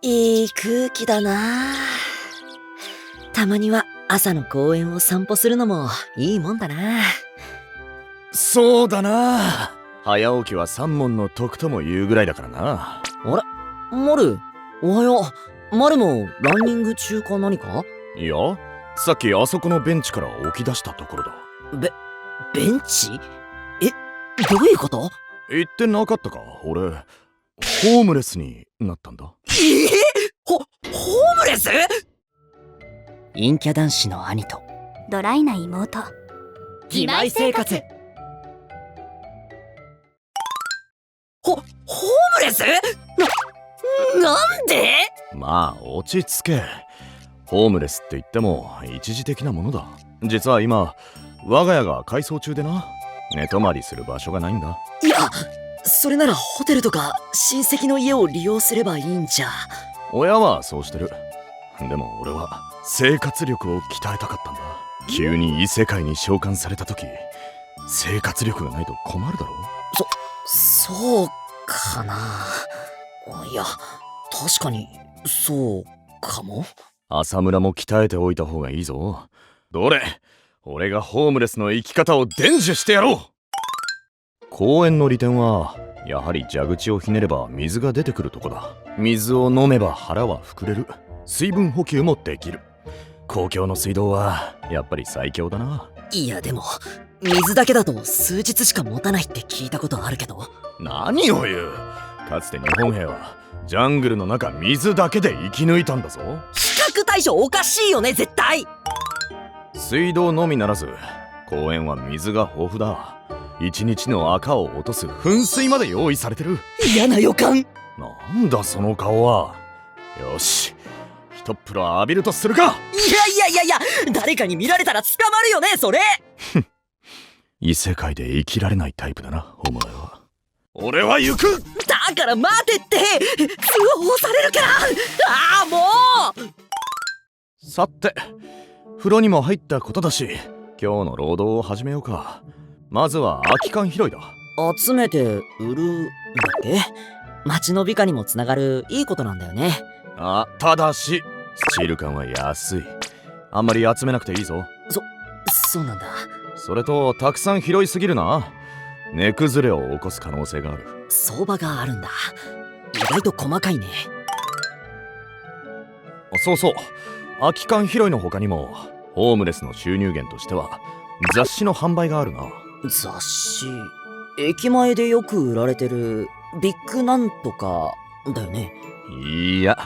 いい空気だな。たまには朝の公園を散歩するのもいいもんだな。そうだな。早起きは三問の得とも言うぐらいだからな。あれ、マル、おはよう。マルもランニング中か何か？いや、さっきあそこのベンチから起き出したところだ。ベンチ？え、どういうこと？言ってなかったか？俺ホームレスになったんだ。ホームレス？陰キャ男子の兄とドライな妹。義妹生活。ホームレス？なんで？まあ落ち着け。ホームレスって言っても一時的なものだ。実は今我が家が改装中でな、寝泊まりする場所がないんだ。いや、それならホテルとか親戚の家を利用すればいいんじゃ。親はそうしてる。でも俺は生活力を鍛えたかったんだ。急に異世界に召喚された時、生活力がないと困るだろ。そうかな。いや、確かにそうかも。浅村も鍛えておいた方がいいぞ。どれ、俺がホームレスの生き方を伝授してやろう。公園の利点はやはり蛇口をひねれば水が出てくるとこだ。水を飲めば腹は膨れる。水分補給もできる。公共の水道はやっぱり最強だな。いやでも水だけだと数日しか持たないって聞いたことあるけど。何を言う。かつて日本兵はジャングルの中水だけで生き抜いたんだぞ。比較対象おかしいよね絶対。水道のみならず公園は水が豊富だ。一日の赤を落とす噴水まで用意されてる。嫌な予感。なんだその顔は。よし、ひとっ風呂浴びるとするか。いや誰かに見られたら捕まるよねそれ。異世界で生きられないタイプだなお前は。俺は行く。だから待てって、通報されるから。ああもう。さて、風呂にも入ったことだし今日の労働を始めようか。まずは空き缶拾いだ。集めて売るんだっけ？町の美化にもつながるいいことなんだよね。ただしスチール缶は安い。あんまり集めなくていいぞ。そうなんだ。それとたくさん拾いすぎるな。値崩れを起こす可能性がある。相場があるんだ。意外と細かいね。そうそう、空き缶拾いの他にもホームレスの収入源としては雑誌の販売があるな。雑誌？駅前でよく売られてるビッグなんとかだよね。いや、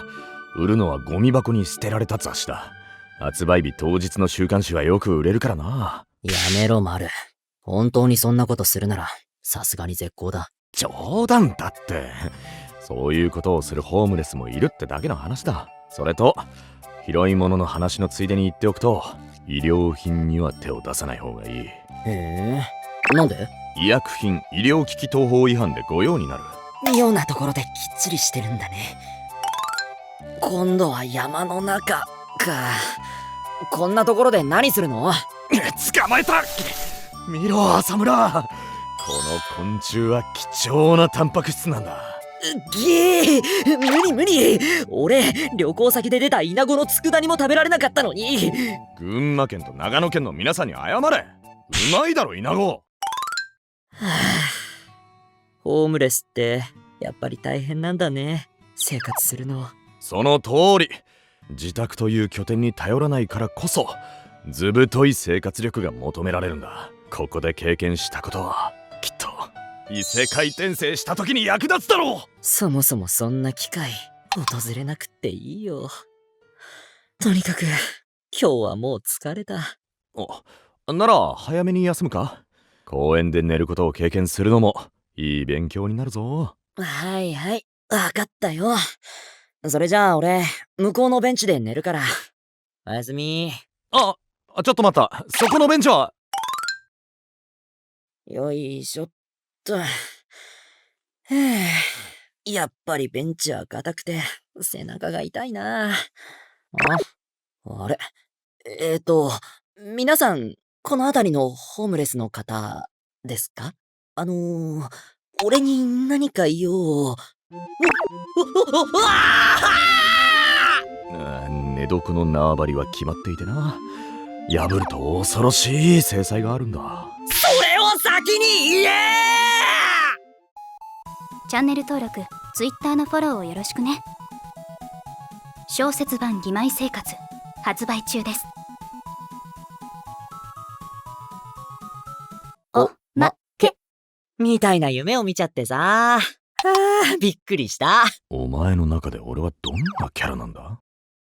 売るのはゴミ箱に捨てられた雑誌だ。発売日当日の週刊誌はよく売れるからな。やめろマル。本当にそんなことするならさすがに絶好だ。冗談だって。そういうことをするホームレスもいるってだけの話だ。それと拾い物の話のついでに言っておくと、医療品には手を出さない方がいい。へえ、なんで？医薬品医療機器等法違反で御用になる。妙なところできっちりしてるんだね。今度は山の中か。こんなところで何するの？捕まえた。見ろ浅村、この昆虫は貴重なタンパク質なんだ。無理。俺旅行先で出たイナゴの佃煮も食べられなかったのに。群馬県と長野県の皆さんに謝れ。うまいだろイナゴ。ホームレスってやっぱり大変なんだね、生活するの。その通り。自宅という拠点に頼らないからこそずぶとい生活力が求められるんだ。ここで経験したことはきっと異世界転生した時に役立つだろう。そもそもそんな機会訪れなくっていいよ。とにかく今日はもう疲れた。なら早めに休むか。公園で寝ることを経験するのもいい勉強になるぞ。はいわかったよ。それじゃあ俺向こうのベンチで寝るから。おやすみ。ちょっと待った。そこのベンチは。よいしょっと。やっぱりベンチは硬くて背中が痛いな。あれ、皆さんこの辺りのホームレスの方ですか？俺に何か用。うわー！寝床の縄張りは決まっていてな。破ると恐ろしい制裁があるんだ。それを先に言え！チャンネル登録、Twitter のフォローをよろしくね。小説版義妹生活発売中です。おまけみたいな夢を見ちゃってさ。びっくりした。お前の中で俺はどんなキャラなんだ？